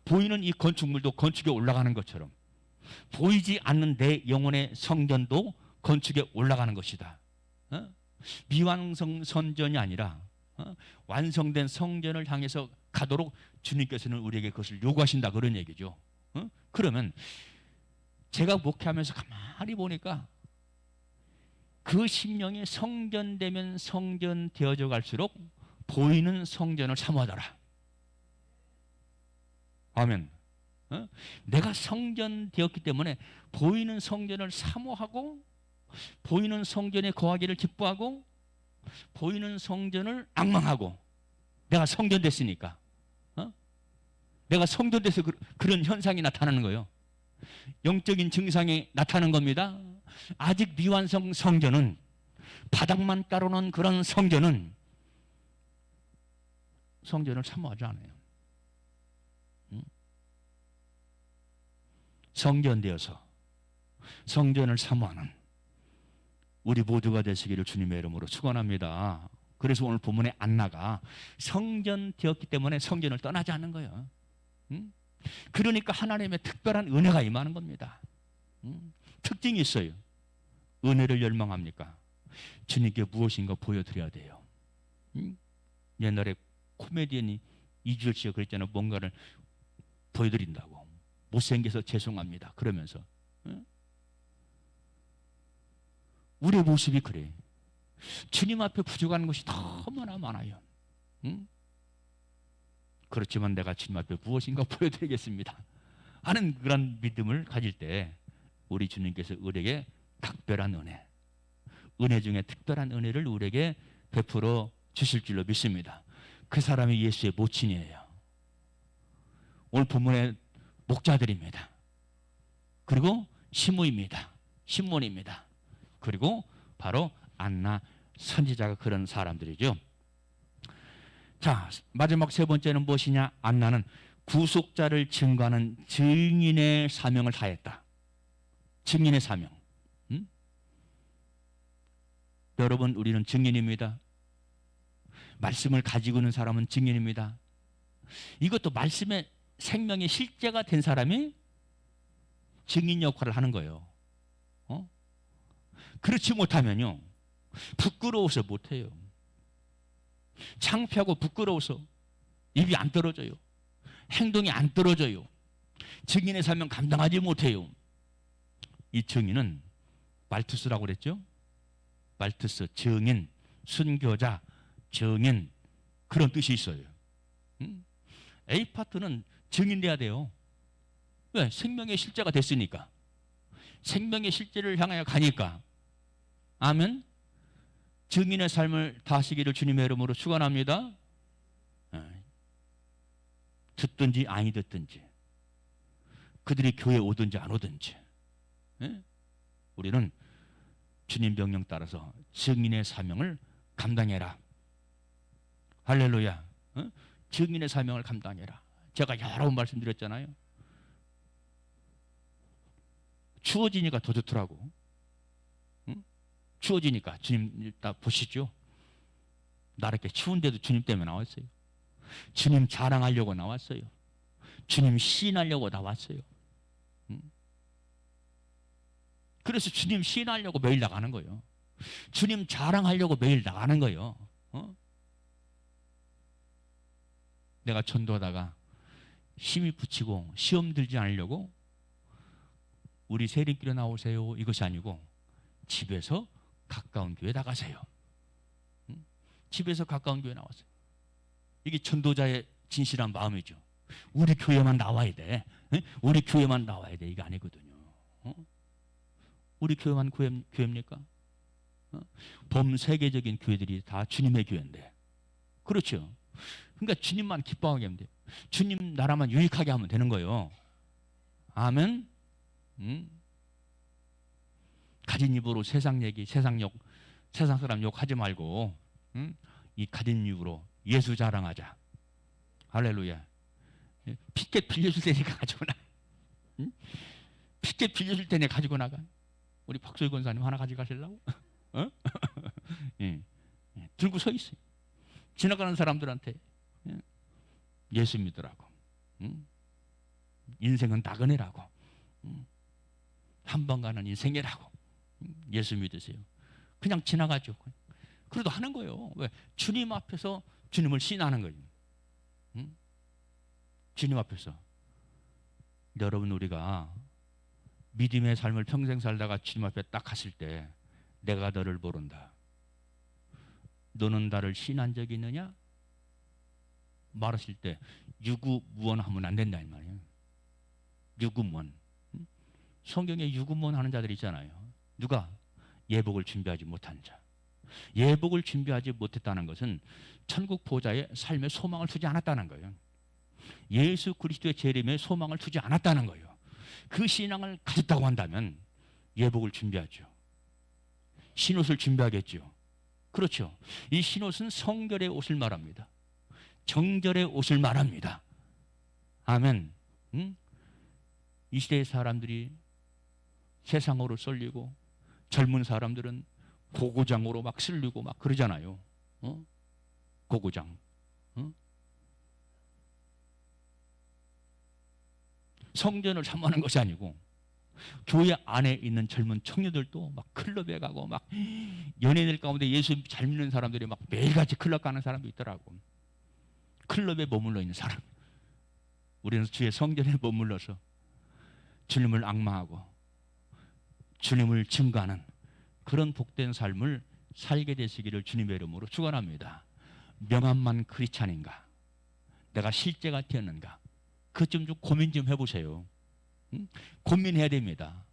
보이는 이 건축물도 건축에 올라가는 것처럼 보이지 않는 내 영혼의 성전도 건축에 올라가는 것이다. 미완성 성전이 아니라 완성된 성전을 향해서 가도록 주님께서는 우리에게 그것을 요구하신다 그런 얘기죠. 그러면 제가 목회하면서 가만히 보니까 그 심령이 성전되면 성전 되어져 갈수록 보이는 성전을 사모하더라. 아멘. 내가 성전 되었기 때문에 보이는 성전을 사모하고, 보이는 성전에 거하기를 기뻐하고, 보이는 성전을 앙망하고, 내가 성전 됐으니까. 내가 성전 돼서 그런 현상이 나타나는 거예요. 영적인 증상이 나타나는 겁니다. 아직 미완성 성전은, 바닥만 깔아놓은 그런 성전은 성전을 사모하지 않아요. 성전 되어서 성전을 사모하는 우리 모두가 되시기를 주님의 이름으로 축원합니다. 그래서 오늘 본문에 안나가 성전 되었기 때문에 성전을 떠나지 않는 거예요. 그러니까 하나님의 특별한 은혜가 임하는 겁니다. 특징이 있어요. 은혜를 열망합니까? 주님께 무엇인가 보여드려야 돼요. 옛날에 코미디언이 이주열 씨가 그랬잖아요. 뭔가를 보여드린다고. 못생겨서 죄송합니다. 그러면서. 우리의 모습이 그래. 주님 앞에 부족한 것이 너무나 많아요. 그렇지만 내가 주님 앞에 무엇인가 보여드리겠습니다 하는 그런 믿음을 가질 때 우리 주님께서 우리에게 각별한 은혜 중에 특별한 은혜를 우리에게 베풀어 주실 줄로 믿습니다. 그 사람이 예수의 모친이에요. 오늘 본문의 목자들입니다. 그리고 신문입니다. 그리고 바로 안나 선지자가 그런 사람들이죠. 자, 마지막 세 번째는 무엇이냐? 안나는 구속자를 증거하는 증인의 사명을 다했다. 증인의 사명. 여러분, 우리는 증인입니다. 말씀을 가지고 있는 사람은 증인입니다. 이것도 말씀의 생명의 실제가 된 사람이 증인 역할을 하는 거예요. 그렇지 못하면요, 부끄러워서 못해요. 창피하고 부끄러워서 입이 안 떨어져요. 행동이 안 떨어져요. 증인의 사명 감당하지 못해요. 이 증인은 말투스라고 그랬죠. 말투스, 증인, 순교자, 증인, 그런 뜻이 있어요. A 파트는 증인돼야 돼요. 왜? 생명의 실제가 됐으니까. 생명의 실제를 향하여 가니까. 아멘. 증인의 삶을 다하시기를 주님의 이름으로 축원합니다. 듣든지 아니 듣든지, 그들이 교회 오든지 안 오든지, 우리는 주님 명령 따라서 증인의 사명을 감당해라. 할렐루야. 증인의 사명을 감당해라. 제가 여러 번 말씀드렸잖아요. 추워지니까 더 좋더라고. 추워지니까 주님 다 보시죠. 나 이렇게 추운데도 주님 때문에 나왔어요. 주님 자랑하려고 나왔어요. 주님 시인하려고 나왔어요. 그래서 주님 시인하려고 매일 나가는 거예요. 주님 자랑하려고 매일 나가는 거예요. 내가 전도하다가 힘이 붙이고 시험 들지 않으려고 우리 세림길에 나오세요 이것이 아니고 집에서 가까운 교회 나가세요. 집에서 가까운 교회 나왔어요. 이게 전도자의 진실한 마음이죠. 우리 교회만 나와야 돼. 우리 교회만 나와야 돼. 이게 아니거든요. 우리 교회만 교회입니까? 범세계적인 교회들이 다 주님의 교회인데. 그렇죠. 그러니까 주님만 기뻐하게 하면 돼요. 주님 나라만 유익하게 하면 되는 거예요. 아멘. 가진 입으로 세상 얘기, 세상 사람 욕하지 말고, 이 가진 입으로 예수 자랑하자. 할렐루야. 피켓 빌려줄 테니까 가지고 나. 피켓 빌려줄 테니까 가지고 나가. 우리 박소희 권사님 하나 가져가실라고? 예. 들고 서 있어요. 지나가는 사람들한테 예수 믿으라고. 인생은 나그네라고. 한 번 가는 인생이라고. 예수 믿으세요. 그냥 지나가죠. 그래도 하는 거예요. 왜? 주님 앞에서 주님을 신하는 거예요. 주님 앞에서. 여러분, 우리가 믿음의 삶을 평생 살다가 주님 앞에 딱 갔을 때 내가 너를 모른다. 너는 나를 신한 적이 있느냐? 말하실 때 유구무원하면 안 된다 이 말이에요. 유구무원. 성경에 유구무원 하는 자들이 있잖아요. 누가? 예복을 준비하지 못한 자. 예복을 준비하지 못했다는 것은 천국 보좌의 삶의 소망을 두지 않았다는 거예요. 예수 그리스도의 재림에 소망을 두지 않았다는 거예요. 그 신앙을 가졌다고 한다면 예복을 준비하죠. 신옷을 준비하겠죠. 그렇죠. 이 신옷은 성결의 옷을 말합니다. 정결의 옷을 말합니다. 아멘. 이 시대의 사람들이 세상으로 쏠리고 젊은 사람들은 고고장으로 막 쓸리고 막 그러잖아요. 고고장. 성전을 사모하는 것이 아니고 교회 안에 있는 젊은 청년들도 막 클럽에 가고 막 연예인들 가운데 예수 잘 믿는 사람들이 막 매일같이 클럽 가는 사람도 있더라고. 클럽에 머물러 있는 사람. 우리는 주의 성전에 머물러서 주님을 앙망하고 주님을 증거하는 그런 복된 삶을 살게 되시기를 주님의 이름으로 축원합니다. 명함만 크리스찬인가? 내가 실제가 되었는가? 그것 좀 고민 좀 해보세요. 고민해야 됩니다.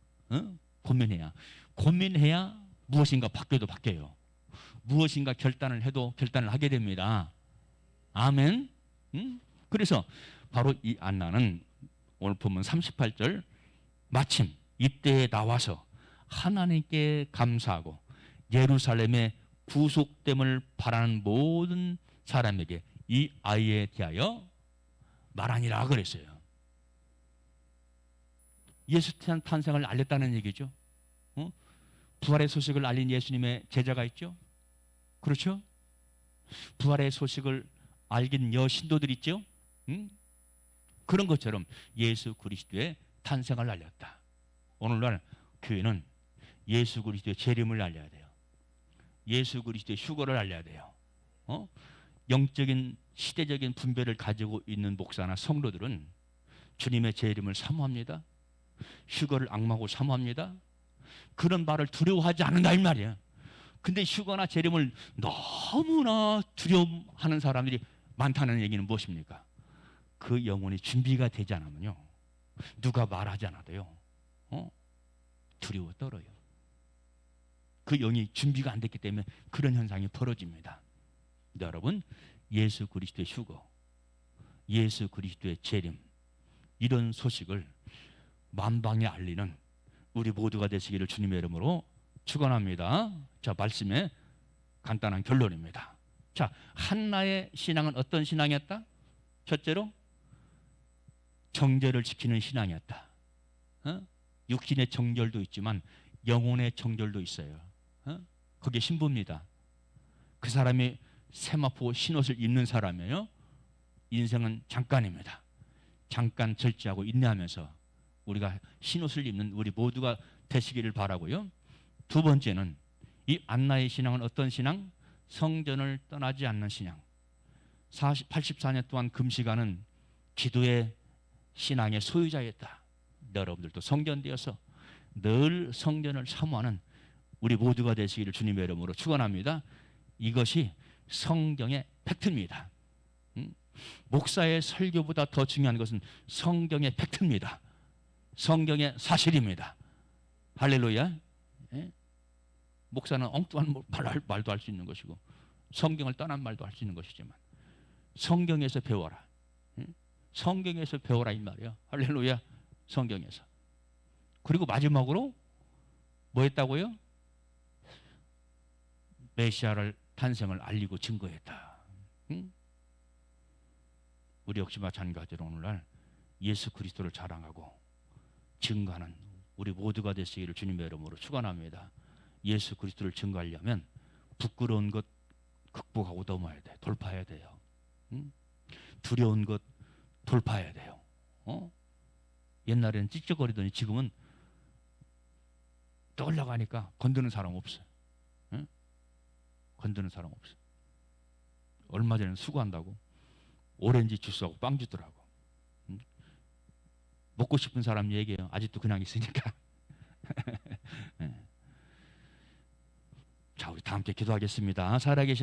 고민해야 무엇인가 바뀌어도 바뀌어요. 무엇인가 결단을 해도 결단을 하게 됩니다. 아멘. 그래서 바로 이 안나는 오늘 보면 38절 마침 이때에 나와서 하나님께 감사하고 예루살렘의 구속됨을 바라는 모든 사람에게 이 아이에 대하여 말하니라 그랬어요. 예수 탄생을 알렸다는 얘기죠. 부활의 소식을 알린 예수님의 제자가 있죠. 그렇죠? 부활의 소식을 알긴 여신도들 있죠. 그런 것처럼 예수 그리스도의 탄생을 알렸다. 오늘날 교회는 예수 그리스도의 재림을 알려야 돼요. 예수 그리스도의 휴거를 알려야 돼요. 영적인 시대적인 분별을 가지고 있는 목사나 성도들은 주님의 재림을 사모합니다. 휴거를 앙망하고 사모합니다. 그런 말을 두려워하지 않는다 이 말이에요. 근데 휴거나 재림을 너무나 두려워하는 사람들이 많다는 얘기는 무엇입니까? 그 영혼이 준비가 되지 않으면요, 누가 말하지 않아도요, 두려워 떨어요. 그 영이 준비가 안 됐기 때문에 그런 현상이 벌어집니다. 여러분, 예수 그리스도의 휴거, 예수 그리스도의 재림, 이런 소식을 만방에 알리는 우리 모두가 되시기를 주님의 이름으로 축원합니다. 자, 말씀의 간단한 결론입니다. 자, 한나의 신앙은 어떤 신앙이었다? 첫째로 정죄를 지키는 신앙이었다. 육신의 정결도 있지만 영혼의 정결도 있어요. 그게 신부입니다. 그 사람이 세마포 신옷을 입는 사람이에요. 인생은 잠깐입니다. 잠깐 절제하고 인내하면서 우리가 신옷을 입는 우리 모두가 되시기를 바라고요. 두 번째는 이 안나의 신앙은 어떤 신앙? 성전을 떠나지 않는 신앙. 84년 동안 금식하는 기도의 신앙의 소유자였다. 여러분들도 성전되어서 늘 성전을 사모하는 우리 모두가 되시기를 주님의 이름으로 축원합니다. 이것이 성경의 팩트입니다. 목사의 설교보다 더 중요한 것은 성경의 팩트입니다. 성경의 사실입니다. 할렐루야. 예? 목사는 엉뚱한 말도 할 수 있는 것이고 성경을 떠난 말도 할 수 있는 것이지만 성경에서 배워라. 성경에서 배워라 이 말이야. 할렐루야. 성경에서. 그리고 마지막으로 뭐 했다고요? 메시아를 탄생을 알리고 증거했다. 우리 역시 마찬가지로 오늘날 예수 그리스도를 자랑하고 증거하는 우리 모두가 되시기를 주님의 이름으로 축원합니다. 예수 그리스도를 증거하려면 부끄러운 것 극복하고 넘어야 돼. 돌파해야 돼요. 두려운 것 돌파해야 돼요. 옛날에는 찝쩍거리더니 지금은 떠올라가니까 건드는 사람 없어요. 건드는 사람 없어요. 얼마 전에 수고한다고 오렌지 주스하고 빵 주더라고. 먹고 싶은 사람 얘기해요. 아직도 그냥 있으니까. 자, 우리 다 함께 기도하겠습니다. 살아계신